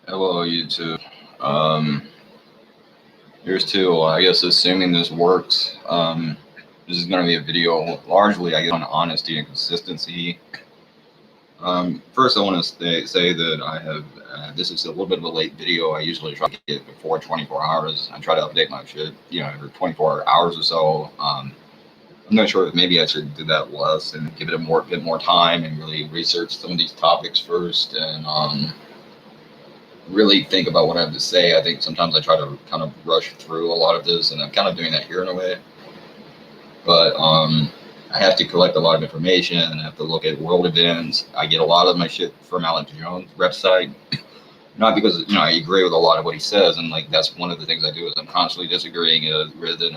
Hello, YouTube. Um, Here's to, I guess, assuming this works. This is going to be a video largely, I guess, on honesty and consistency. First, I want to say that this is a little bit of a late video. I usually try to get before 24 hours. I try to update my shit, every 24 hours or so. I'm not sure if maybe I should do that less and give it a bit more time and really research some of these topics first and, really think about what I have to say. I think sometimes I try to kind of rush through a lot of this, and I'm kind of doing that here in a way. But I have to collect a lot of information, and I have to look at world events. I get a lot of my shit from Alex Jones' website, not because I agree with a lot of what he says, and like that's one of the things I do is I'm constantly disagreeing with and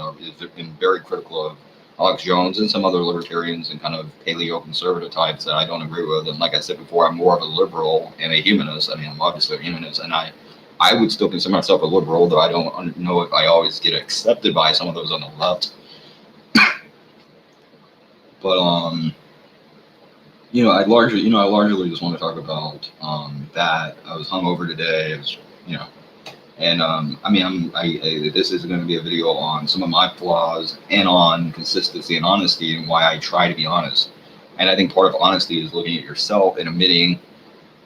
been very critical of Alex Jones and some other libertarians and kind of paleo conservative types that I don't agree with. And like I said before, I'm more of a liberal and a humanist. I mean, I'm obviously a humanist, and I would still consider myself a liberal, though I don't know if I always get accepted by some of those on the left. But I largely just want to talk about that. I was hungover today. It was, and this is going to be a video on some of my flaws and on consistency and honesty and why I try to be honest. And I think part of honesty is looking at yourself and admitting,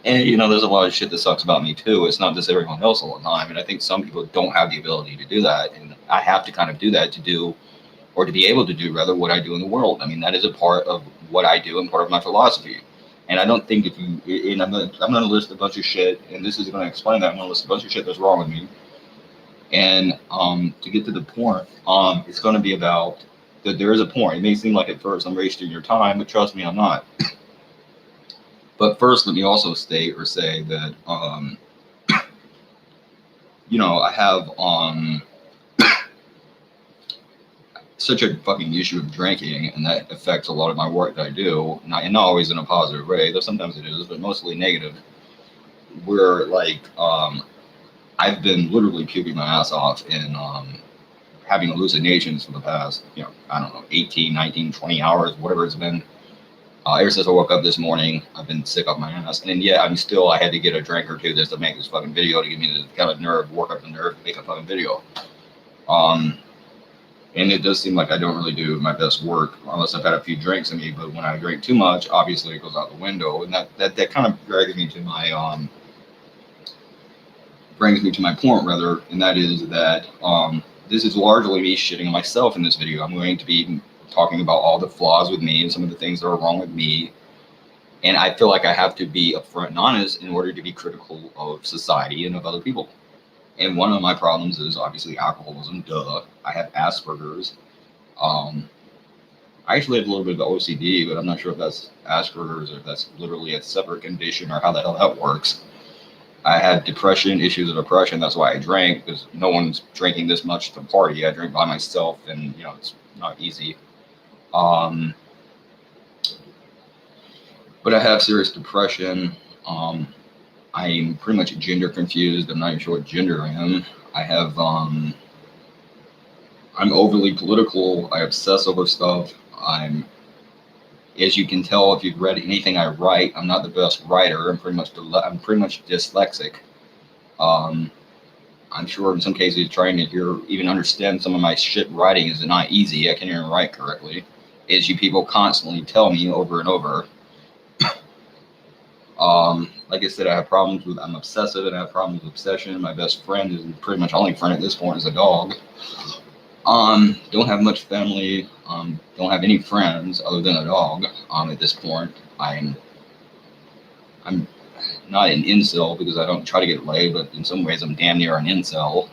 and there's a lot of shit that sucks about me too. It's not just everyone else all the time. And I think some people don't have the ability to do that. And I have to kind of do that to be able to do rather what I do in the world. I mean, that is a part of what I do and part of my philosophy. And I don't think I'm going to list a bunch of shit, and this is going to explain that. I'm going to list a bunch of shit that's wrong with me. And to get to the point, it's going to be about that there is a point. It may seem like at first I'm wasting your time, but trust me, I'm not. But first, let me also state or say that, I have such a fucking issue of drinking, and that affects a lot of my work that I do, not always in a positive way, though sometimes it is, but mostly negative. Where like I've been literally puking my ass off and having hallucinations for the past, I don't know, 18, 19, 20 hours, whatever it's been. Ever since I woke up this morning, I've been sick off my ass. And yeah, I had to get a drink or two just to make this fucking video to give me the kind of work up the nerve to make a fucking video. And it does seem like I don't really do my best work unless I've had a few drinks in me. But when I drink too much, obviously it goes out the window. And that kind of brings me to my point, rather. And that is that this is largely me shitting on myself in this video. I'm going to be talking about all the flaws with me and some of the things that are wrong with me. And I feel like I have to be upfront and honest in order to be critical of society and of other people. And one of my problems is obviously alcoholism. Duh. I have Asperger's. I actually have a little bit of OCD, but I'm not sure if that's Asperger's or if that's literally a separate condition or how the hell that works. I had depression, issues of depression. That's why I drank, because no one's drinking this much to party. I drink by myself, and it's not easy. But I have serious depression. I'm pretty much gender confused. I'm not even sure what gender I am. I have, I'm overly political. I obsess over stuff. As you can tell, if you've read anything I write, I'm not the best writer. I'm pretty much dyslexic. I'm sure in some cases trying to even understand some of my shit writing is not easy. I can't even write correctly. As you people constantly tell me over and over. Like I said, I'm obsessive and I have problems with obsession. My best friend is pretty much only friend at this point is a dog. Don't have much family. Don't have any friends other than a dog. At this point, I'm not an incel because I don't try to get laid, but in some ways I'm damn near an incel.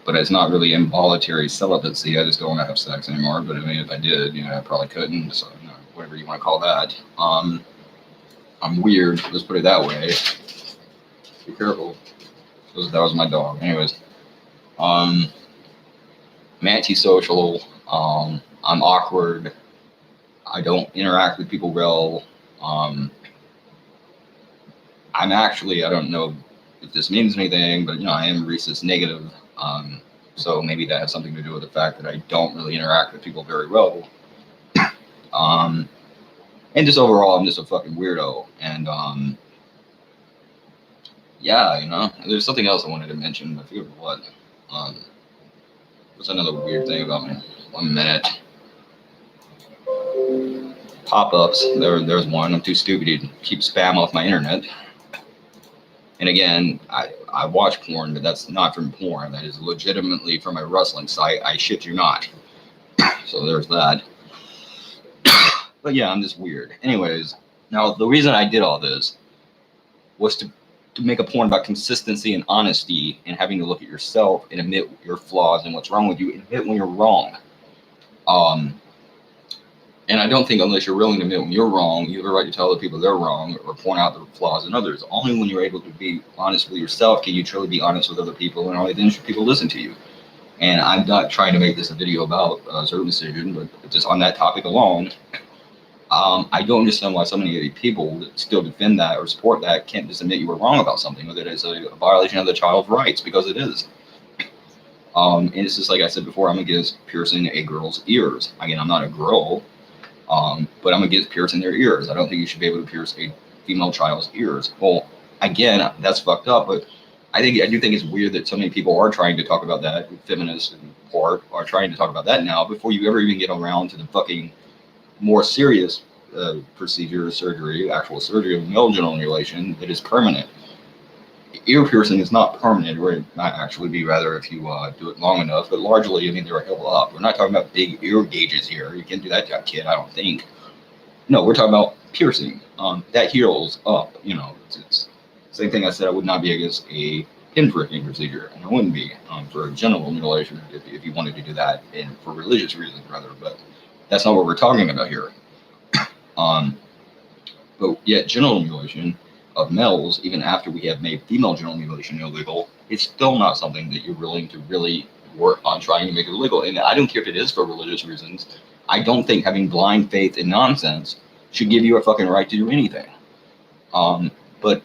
But it's not really involuntary celibacy. I just don't want to have sex anymore. But I mean, if I did, I probably couldn't. So whatever you want to call that. I'm weird. Let's put it that way. Be careful. That was my dog. Anyways, I'm antisocial. I'm awkward. I don't interact with people well. I'm actually, I don't know if this means anything, but I am rhesus negative. So maybe that has something to do with the fact that I don't really interact with people very well. And just overall, I'm just a fucking weirdo. And yeah, there's something else I wanted to mention. I forget what. Um, what's another weird thing about me? 1 minute. Pop-ups. There's one. I'm too stupid to keep spam off my internet. And again, I watch porn, but that's not from porn. That is legitimately from a wrestling site. I shit you not. So there's that. But yeah, I'm just weird. Anyways, now the reason I did all this was to make a porn about consistency and honesty and having to look at yourself and admit your flaws and what's wrong with you, admit when you're wrong. And I don't think unless you're willing to admit when you're wrong, you have a right to tell other people they're wrong or point out the flaws in others. Only when you're able to be honest with yourself can you truly be honest with other people, and only then should people listen to you. And I'm not trying to make this a video about circumcision, but just on that topic alone, I don't understand why so many people that still defend that or support that can't just admit you were wrong about something, or that it's a violation of the child's rights, because it is. And it's just like I said before, I'm against piercing a girl's ears. Again, I'm not a girl, but I'm against piercing their ears. I don't think you should be able to pierce a female child's ears. Well, again, that's fucked up, but I do think it's weird that so many people are trying to talk about that. Feminists and part are trying to talk about that now before you ever even get around to the fucking more serious procedure, surgery, actual surgery of male genital mutilation that is permanent. Ear piercing is not permanent, or it might actually be rather if you do it long enough. But largely, I mean, they're held up. We're not talking about big ear gauges here. You can't do that to a kid, I don't think. No, we're talking about piercing. That heals up. It's same thing I said. I would not be against a pinpricking procedure, and I wouldn't be for genital mutilation if you wanted to do that, and for religious reasons rather. But that's not what we're talking about here. But yet, genital mutilation of males, even after we have made female genital mutilation illegal, it's still not something that you're willing to really work on trying to make it illegal. And I don't care if it is for religious reasons. I don't think having blind faith in nonsense should give you a fucking right to do anything. But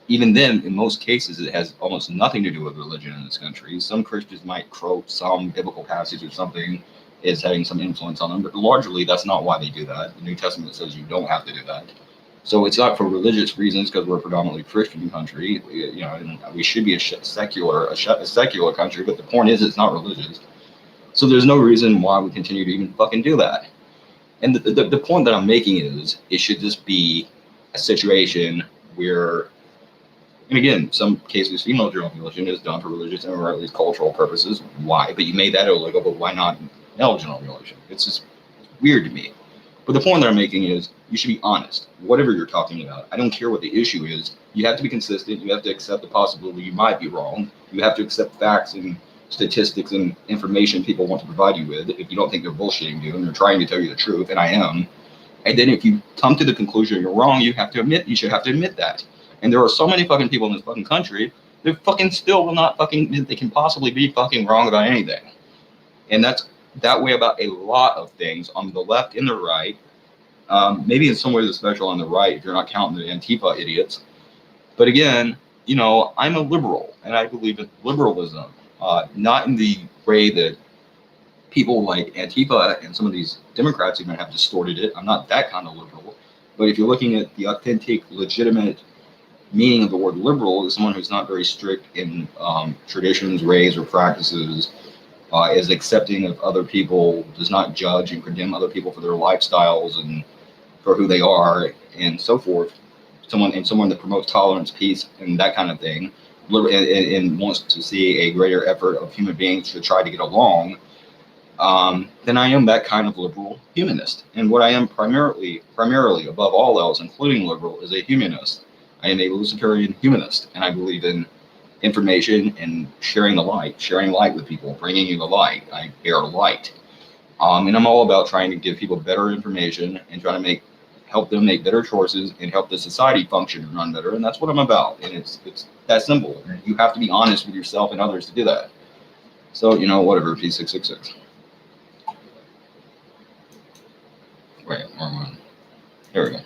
even then, in most cases, it has almost nothing to do with religion in this country. Some Christians might quote some biblical passage or something is having some influence on them, but largely that's not why they do that. The New Testament says you don't have to do that. So it's not for religious reasons, because we're a predominantly Christian country, and we should be a secular country. But the point is, it's not religious. So there's no reason why we continue to even fucking do that. And the point that I'm making is, it should just be a situation where, and again, some cases female genital mutilation is done for religious and or at least cultural purposes. Why? But you made that illegal. But why not male genital mutilation? It's just weird to me. But the point that I'm making is, you should be honest, whatever you're talking about. I don't care what the issue is. You have to be consistent. You have to accept the possibility you might be wrong. You have to accept facts and statistics and information people want to provide you with. If you don't think they're bullshitting you and they're trying to tell you the truth, and I am. And then if you come to the conclusion you're wrong, you should have to admit that. And there are so many fucking people in this fucking country that fucking still will not fucking, they can possibly be fucking wrong about anything. And that's that way about a lot of things on the left and the right. Maybe in some ways it's special on the right if you're not counting the Antifa idiots. But again, I'm a liberal, and I believe in liberalism, not in the way that people like Antifa and some of these Democrats even have distorted it. I'm not that kind of liberal. But if you're looking at the authentic, legitimate meaning of the word liberal, is someone who's not very strict in traditions, ways, or practices, is accepting of other people, does not judge and condemn other people for their lifestyles and for who they are, and so forth. Someone that promotes tolerance, peace, and that kind of thing, and wants to see a greater effort of human beings to try to get along, then I am that kind of liberal humanist. And what I am primarily above all else, including liberal, is a humanist. I am a Luciferian humanist, and I believe in information and sharing light with people, bringing you the light. I bear light. And I'm all about trying to give people better information and trying to help them make better choices and help the society function and run better. And that's what I'm about. And it's that simple. You have to be honest with yourself and others to do that. So, whatever, P666. Wait, wrong one. Here we go.